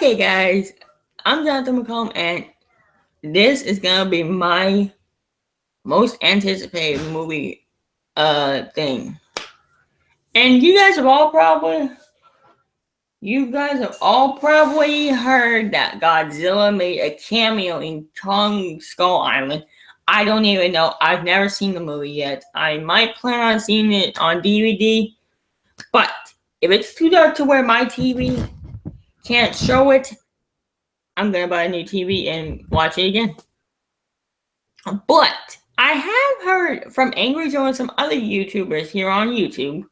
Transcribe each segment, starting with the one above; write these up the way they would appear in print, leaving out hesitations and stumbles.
Okay, guys, I'm Jonathan McComb, and this is gonna be my most anticipated movie thing. And you guys have all probably heard that Godzilla made a cameo in Kong Skull Island. I don't even know. I've never seen the movie yet. I might plan on seeing it on DVD, but if it's too dark to where my TV can't show it, I'm gonna buy a new TV and watch it again. But I have heard from Angry Joe and some other YouTubers here on YouTube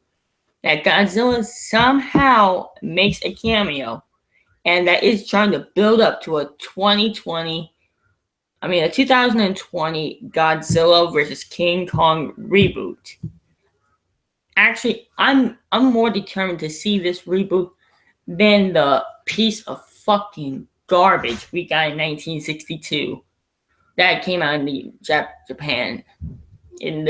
that Godzilla somehow makes a cameo and that is trying to build up to a 2020 Godzilla versus King Kong reboot. Actually, I'm more determined to see this reboot than the piece of fucking garbage we got in 1962 that came out in Japan. In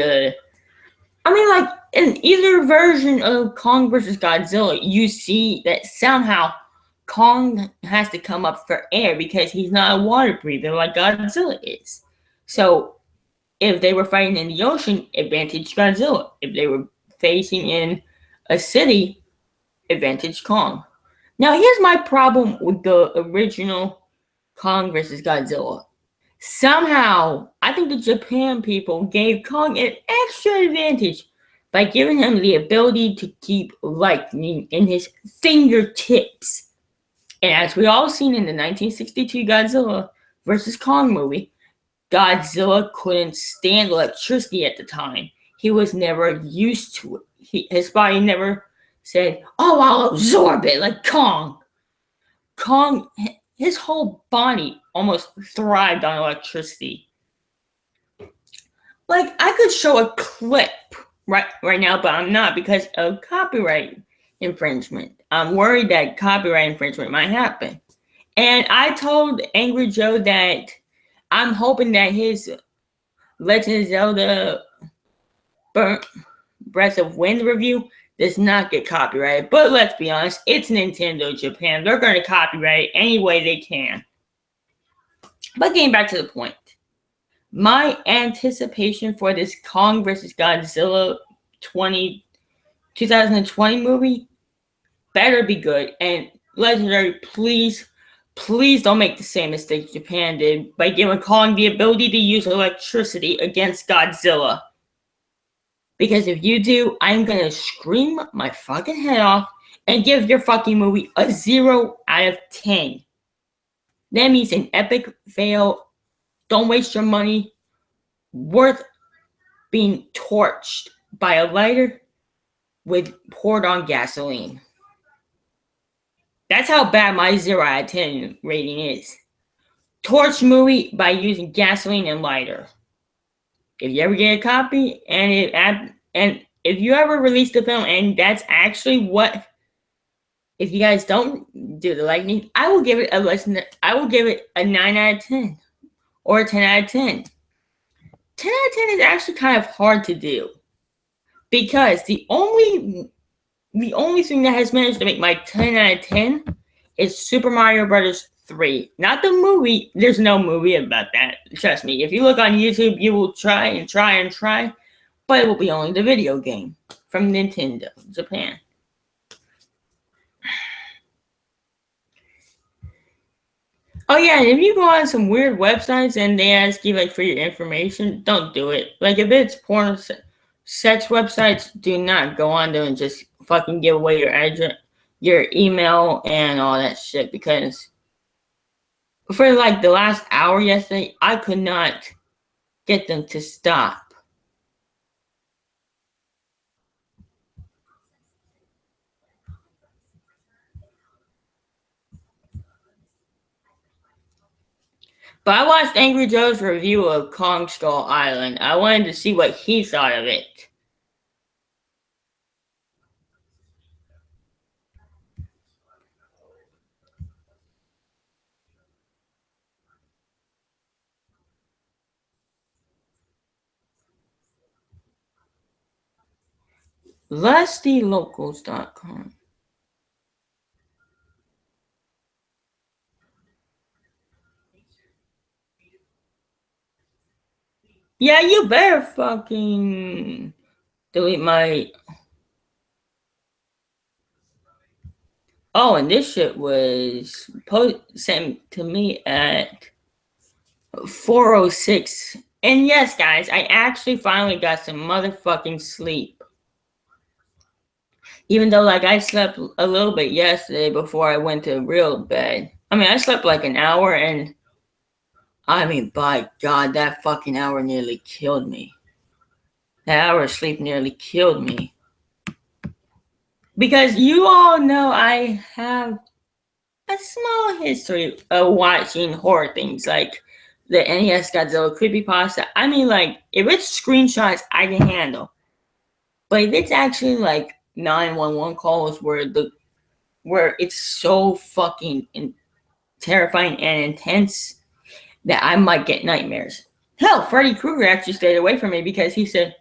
either version of Kong versus Godzilla, you see that somehow Kong has to come up for air because he's not a water breather like Godzilla is. So if they were fighting in the ocean, advantage Godzilla. If they were facing in a city, advantage Kong. Now here's my problem with the original Kong versus Godzilla. Somehow, I think the Japan people gave Kong an extra advantage by giving him the ability to keep lightning in his fingertips. And as we all seen in the 1962 Godzilla vs. Kong movie, Godzilla couldn't stand electricity at the time. He was never used to it. His body never said, "Oh, I'll absorb it," like Kong. Kong, his whole body almost thrived on electricity. Like, I could show a clip right now, but I'm not because of copyright infringement. I'm worried that copyright infringement might happen. And I told Angry Joe that I'm hoping that his Legend of Zelda Breath of Wind review does not get copyrighted. But let's be honest, it's Nintendo Japan. They're going to copyright it any way they can. But getting back to the point, my anticipation for this Kong vs. Godzilla 2020 movie better be good. And Legendary, please don't make the same mistake Japan did by giving Kong the ability to use electricity against Godzilla. Because if you do, I'm going to scream my fucking head off and give your fucking movie a 0 out of 10. That means an epic fail. Don't waste your money. Worth being torched by a lighter with poured on gasoline. That's how bad my 0 out of 10 rating is. Torch movie by using gasoline and lighter. If you ever get a copy, and if you ever release the film, and that's actually what, if you guys don't do the lightning, I will give it a 9 out of 10 or a 10 out of 10. 10 out of 10 is actually kind of hard to do because the only thing that has managed to make my 10 out of 10 is Super Mario Bros. 3. Not the movie. There's no movie about that. Trust me. If you look on YouTube, you will try and try, but it will be only the video game from Nintendo Japan. Oh yeah, and if you go on some weird websites and they ask you like for your information, don't do it. Like if it's porn sex websites, do not go on there and just fucking give away your address, your email, and all that shit, because for like the last hour yesterday, I could not get them to stop. But I watched Angry Joe's review of Kong Skull Island. I wanted to see what he thought of it. LustyLocals.com. Yeah, you better fucking delete my. Oh, and this shit was sent to me at 4:06. And yes, guys, I actually finally got some motherfucking sleep. Even though, like, I slept a little bit yesterday before I went to real bed. I mean, I slept like an hour, and I mean, by God, that fucking hour nearly killed me. That hour of sleep nearly killed me. Because you all know I have a small history of watching horror things like the NES Godzilla creepypasta. I mean, like, if it's screenshots, I can handle. But if it's actually like 911 calls where it's so fucking terrifying and intense that I might get nightmares. Hell, Freddy Krueger actually stayed away from me because he said,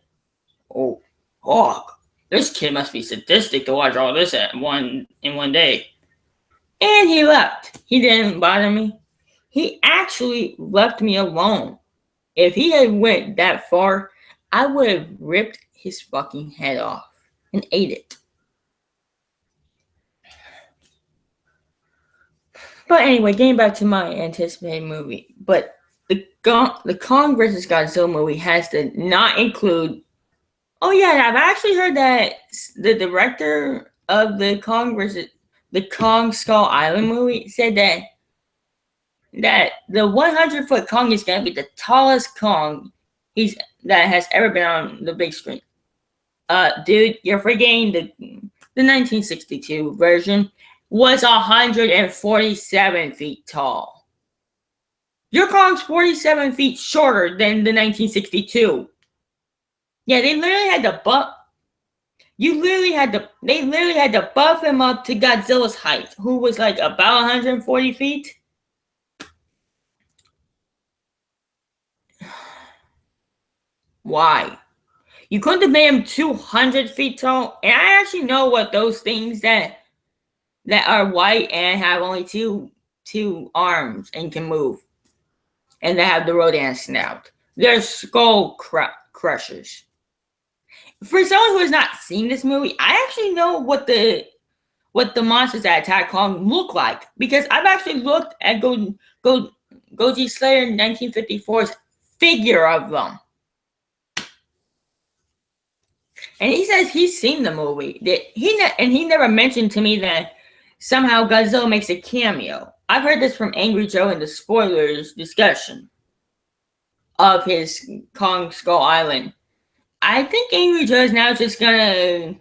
"Oh, fuck, this kid must be sadistic to watch all this in one day." And he left. He didn't bother me. He actually left me alone. If he had went that far, I would have ripped his fucking head off and ate it. But anyway, getting back to my anticipated movie. But the Kong versus Godzilla movie has to not include. Oh yeah, I've actually heard that the director of the Kong Skull Island movie said that the 100-foot Kong is gonna be the tallest Kong that has ever been on the big screen. Dude, you're forgetting the 1962 version was 147 feet tall. Your Kong's 47 feet shorter than the 1962. Yeah, they literally had to buff. They literally had to buff him up to Godzilla's height, who was like about 140 feet. Why? You couldn't have made him 200 feet tall. And I actually know what those things that are white and have only two arms and can move, and they have the Rodan snout. They're skull crushers. For someone who has not seen this movie, I actually know what the monsters that attack Kong look like because I've actually looked at Goji Slayer 1954's figure of them. And he says he's seen the movie. He never mentioned to me that somehow Godzilla makes a cameo. I've heard this from Angry Joe in the spoilers discussion of his Kong Skull Island. I think Angry Joe is now just gonna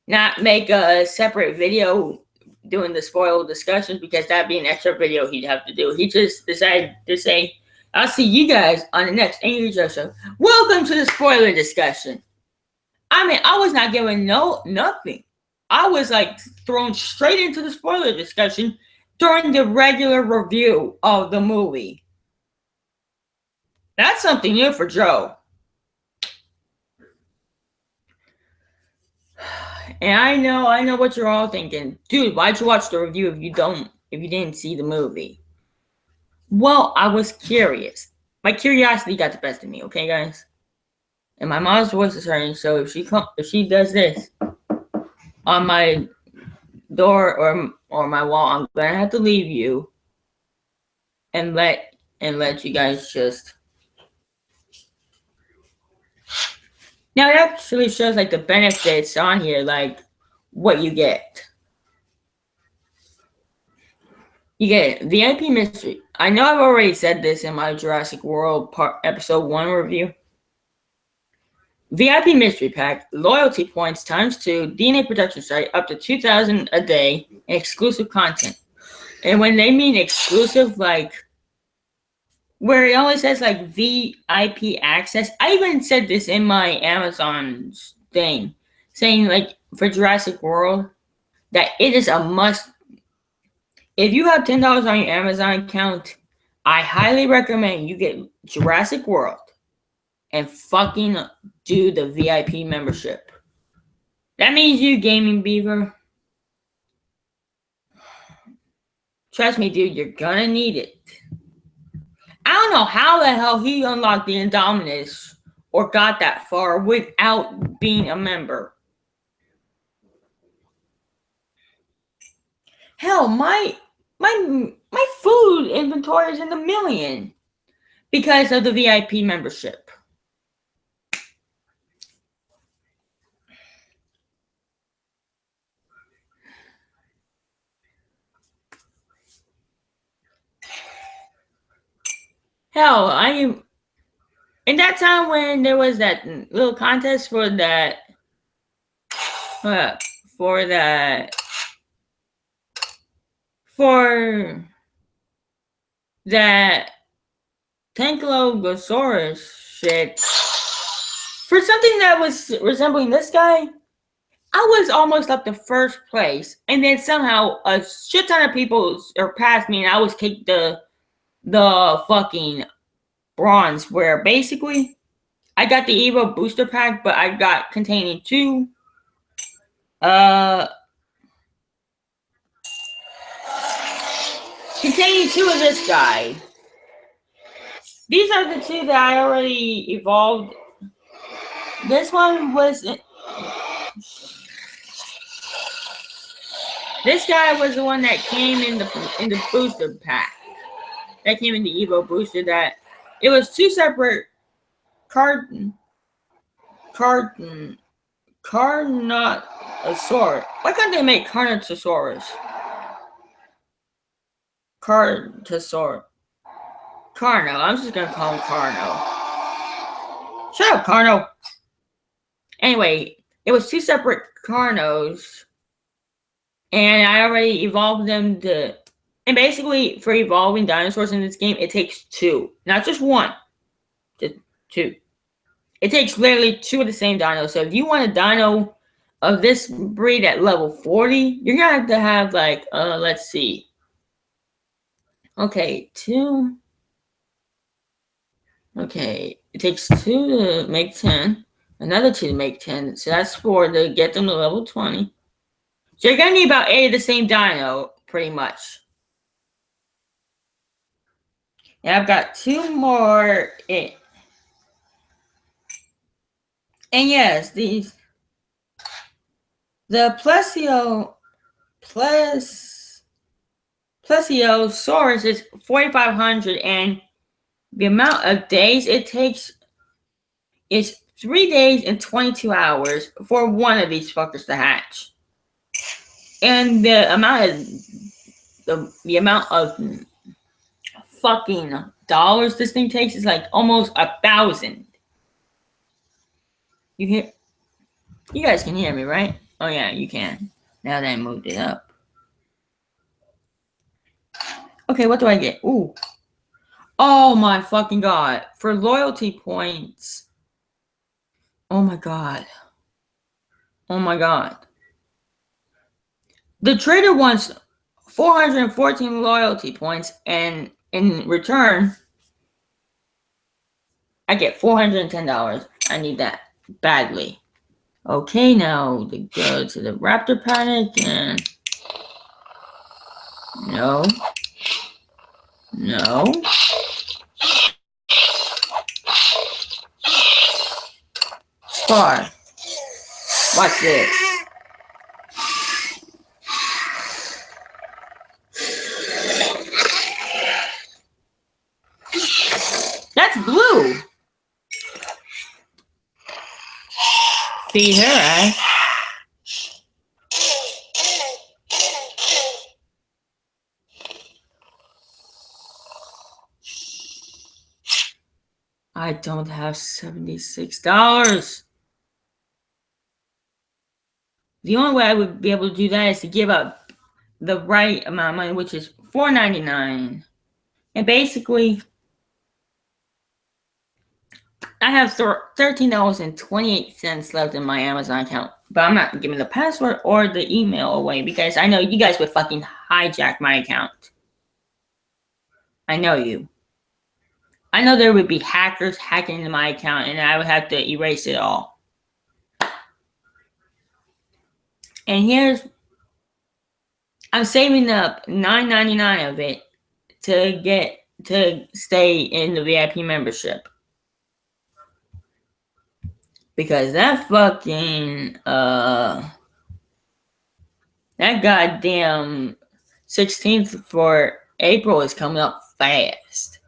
not make a separate video doing the spoiler discussions because that'd be an extra video he'd have to do. He just decided to say, "I'll see you guys on the next Angry Joe show. Welcome to the spoiler discussion." I mean, I was not given nothing. I was like thrown straight into the spoiler discussion during the regular review of the movie. That's something new for Joe. And I know what you're all thinking. Dude, why'd you watch the review if you didn't see the movie? Well, I was curious. My curiosity got the best of me, okay, guys? And my mom's voice is hurting, so if she does this on my door or my wall, I'm gonna have to leave you and let you guys just. Now it actually shows like the benefits on here, like what you get. You get VIP mystery. I know I've already said this in my Jurassic World episode 1 review. VIP mystery pack, loyalty points ×2, DNA production site up to 2,000 a day, and exclusive content. And when they mean exclusive, like where it only says like VIP access, I even said this in my Amazon thing, saying like for Jurassic World that it is a must. If you have $10 on your Amazon account, I highly recommend you get Jurassic World and fucking do the VIP membership. That means you, Gaming Beaver. Trust me, dude, you're gonna need it. I don't know. know how the hell he unlocked the Indominus or got that far without being a member. Hell, my food inventory is in the million because of the VIP membership. Hell, in that time when there was that little contest for that Tankylosaurus shit, for something that was resembling this guy, I was almost up to first place, and then somehow a shit ton of people surpassed me, and I was kicked the fucking bronze, where basically I got the Evo booster pack, but I got containing two of this guy. These are the two that I already evolved. This one was... This guy was the one that came in the booster pack. That came in the Evo booster. That it was two separate Carnosaurus. Why can't they make Carnosaurus? Carno. I'm just gonna call him Carno. Shut up, Carno. Anyway, it was two separate Carnos. And I already evolved them to... And basically, for evolving dinosaurs in this game, it takes two. Not just one. Just two. It takes literally two of the same dino. So if you want a dino of this breed at level 40, you're going to have like, let's see. Okay, two. Okay, it takes two to make 10. Another two to make 10. So that's 4 to get them to level 20. So you're going to need about 8 of the same dino, pretty much. And I've got 2 more. And yes, the Plesiosaurus is 4,500, and the amount of days it takes is 3 days and 22 hours for one of these fuckers to hatch. And the amount of fucking dollars this thing takes is like almost 1,000. You guys can hear me, right? Oh yeah, you can. Now that I moved it up. Okay, what do I get? Ooh. Oh my fucking god. For loyalty points. Oh my god. Oh my god. The trader wants 414 loyalty points, and in return, I get $410. I need that badly. Okay, now to go to the Raptor Panic and... No. Spar. Watch this. That's blue. Feed her ass. I don't have $76. The only way I would be able to do that is to give up the right amount of money, which is $4.99. And basically, I have $13.28 left in my Amazon account. But I'm not giving the password or the email away because I know you guys would fucking hijack my account. I know you. I know there would be hackers hacking into my account and I would have to erase it all. And I'm saving up $9.99 of it to get to stay in the VIP membership. Because that fucking that goddamn 16th for April is coming up fast.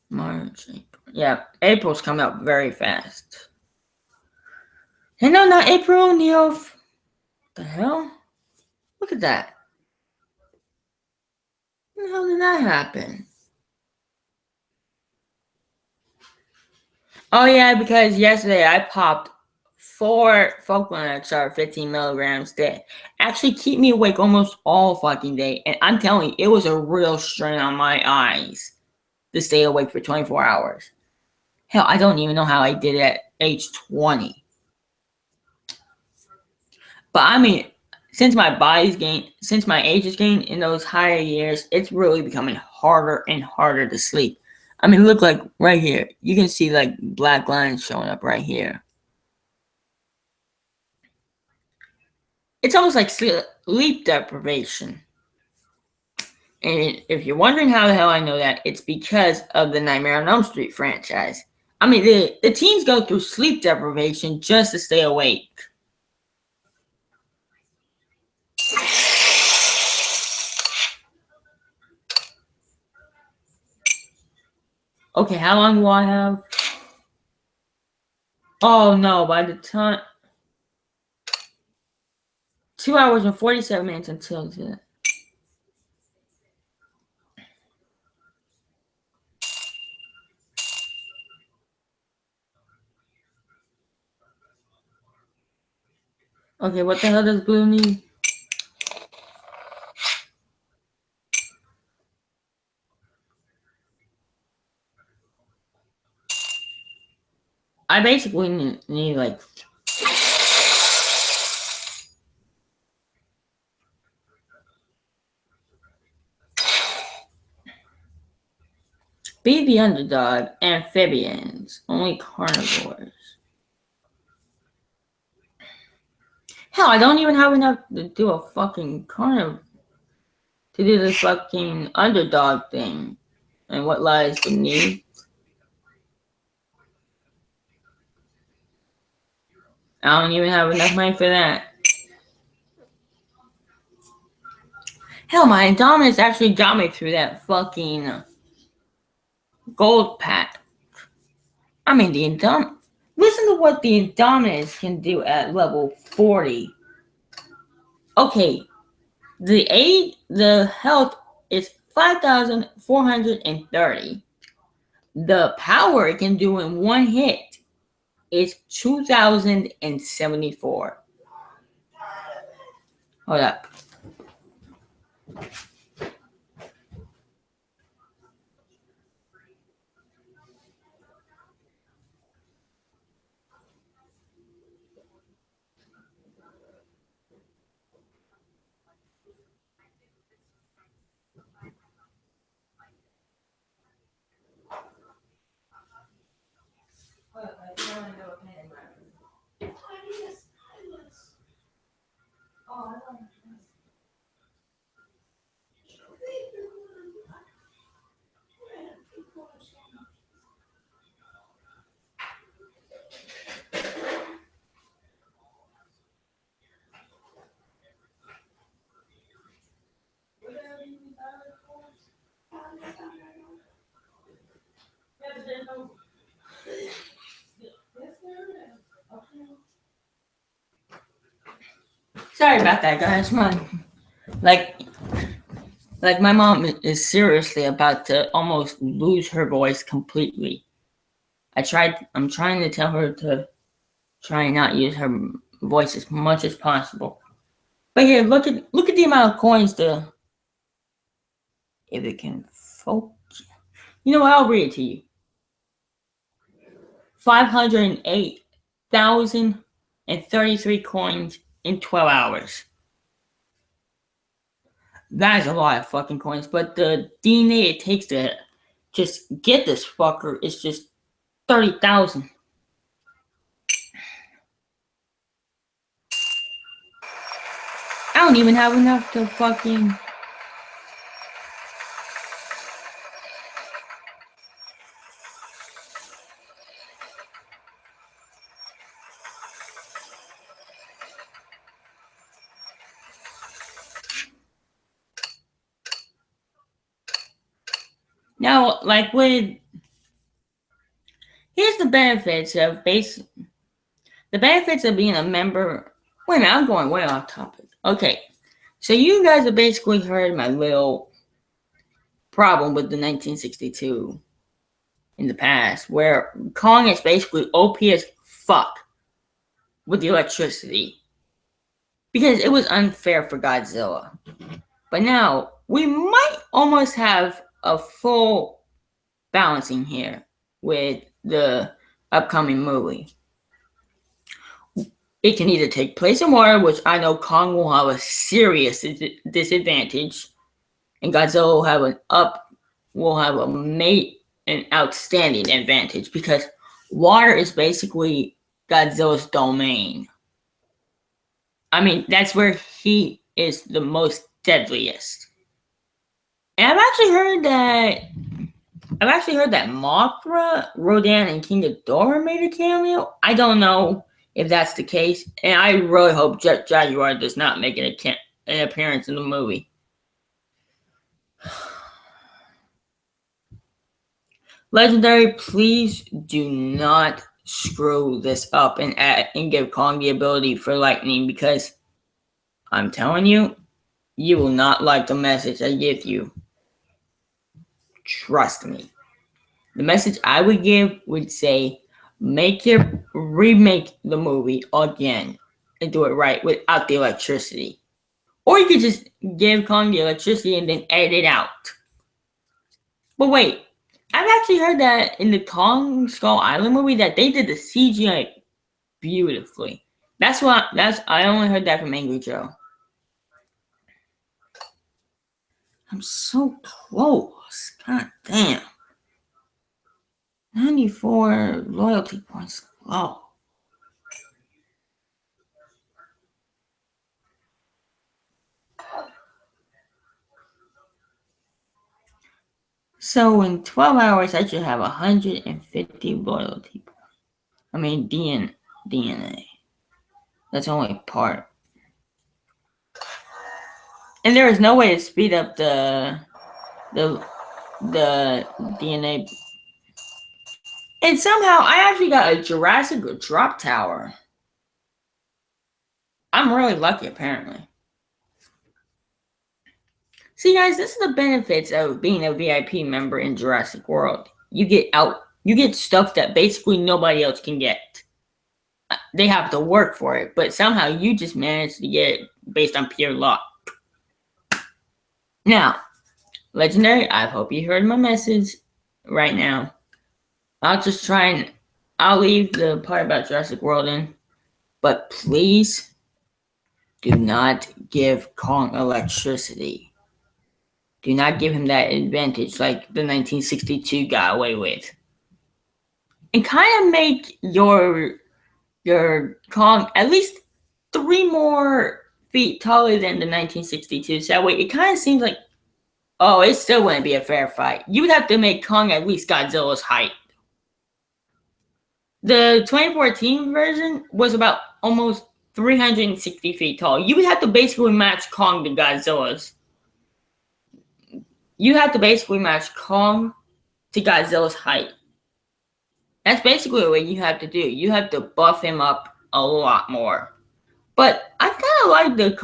March, April. Yeah, April's coming up very fast. And no, not April, Neil. What the hell? Look at that. When the hell did that happen? Oh yeah, because yesterday I popped 4 Falkland XR 15 milligrams that actually keep me awake almost all fucking day. And I'm telling you, it was a real strain on my eyes to stay awake for 24 hours. Hell, I don't even know how I did it at age 20. But I mean, since my age is gained in those higher years, it's really becoming harder and harder to sleep. I mean, look, like right here. You can see like black lines showing up right here. It's almost like sleep deprivation. And if you're wondering how the hell I know that, it's because of the Nightmare on Elm Street franchise. I mean, the teens go through sleep deprivation just to stay awake. Okay, how long do I have? Oh no, by the time 2 hours and 47 minutes until that. Okay, what the hell does Blue need? I basically need like be the underdog, amphibians, only carnivores. Hell, I don't even have enough to do a fucking carnivore, to do the fucking underdog thing. And what lies beneath. I don't even have enough money for that. Hell, my Indominus actually got me through that fucking gold pack. I mean, the Indominus. Listen to what the Indominus can do at level 40. Okay, the health is 5,430. The power it can do in one hit is 2,074. Hold up. Sorry about that, guys. Like my mom is seriously about to almost lose her voice completely. I'm trying to tell her to try and not use her voice as much as possible. But here, look at the amount of coins to, if it can focus. You know what? I'll read it to you. 508,033 coins in 12 hours. That is a lot of fucking coins, but the DNA it takes to just get this fucker is just 30,000. I don't even have enough to fucking Now, like with here's the benefits of being a member. Wait a minute, I'm going way off topic. Okay, so you guys have basically heard my little problem with the 1962 in the past, where Kong is basically OP as fuck with the electricity because it was unfair for Godzilla. But now we might almost have a full balancing here with the upcoming movie. It can either take place in water, which I know Kong will have a serious disadvantage, and Godzilla will have an outstanding advantage because water is basically Godzilla's domain. I mean, that's where he is the most deadliest. And I've actually heard that Mothra, Rodan, and King Ghidorah made a cameo. I don't know if that's the case, and I really hope Jet Jaguar does not make an appearance in the movie. Legendary, please do not screw this up and give Kong the ability for lightning, because I'm telling you, you will not like the message I give you. Trust me. The message I would give would say, remake the movie again and do it right without the electricity. Or you could just give Kong the electricity and then edit it out. But wait, I've actually heard that in the Kong Skull Island movie that they did the CGI beautifully. I only heard that from Angry Joe. I'm so close. God damn. 94 loyalty points low. So in 12 hours, I should have 150 loyalty points. I mean, DNA. That's only part. And there is no way to speed up the DNA. And somehow, I actually got a Jurassic drop tower. I'm really lucky, apparently. See, guys, this is the benefits of being a VIP member in Jurassic World. You get stuff that basically nobody else can get. They have to work for it, but somehow you just manage to get it based on pure luck. Now, Legendary, I hope you heard my message right now. I'll leave the part about Jurassic World in, but please do not give Kong electricity. Do not give him that advantage like the 1962 got away with. And kind of make your Kong at least 3 more feet taller than the 1962. So that way it kind of seems like, oh, it still wouldn't be a fair fight. You would have to make Kong at least Godzilla's height. The 2014 version was about almost 360 feet tall. You would have to basically match Kong to Godzilla's. You have to basically match Kong to Godzilla's height. That's basically what you have to do. You have to buff him up a lot more. But I kind of like the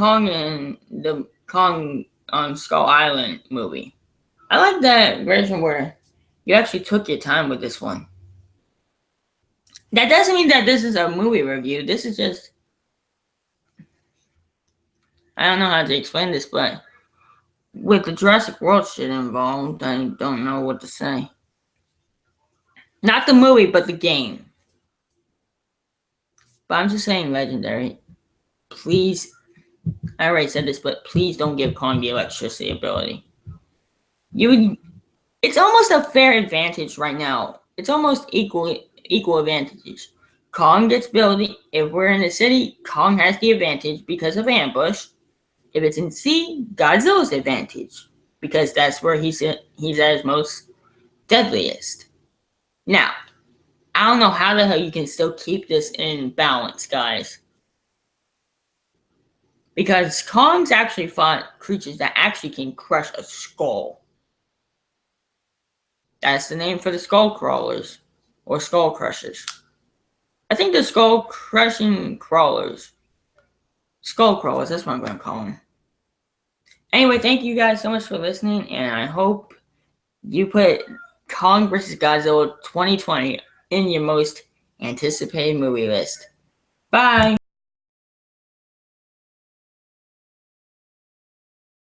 Kong on Skull Island movie. I like that version where you actually took your time with this one. That doesn't mean that this is a movie review. This is just, I don't know how to explain this, but with the Jurassic World shit involved, I don't know what to say. Not the movie, but the game. But I'm just saying, Legendary, please, I already said this, but please don't give Kong the electricity ability. It's almost a fair advantage right now. It's almost equal advantages. Kong gets ability. If we're in the city, Kong has the advantage because of ambush. If it's in sea, Godzilla's advantage because that's where he's at his most deadliest. Now, I don't know how the hell you can still keep this in balance, guys. Because Kong's actually fought creatures that actually can crush a skull. That's the name for the skull crawlers or skull crushers. I think the skull crushing crawlers. Skull crawlers, that's what I'm going to call them. Anyway, thank you guys so much for listening, and I hope you put Kong vs. Godzilla 2020 in your most anticipated movie list. Bye!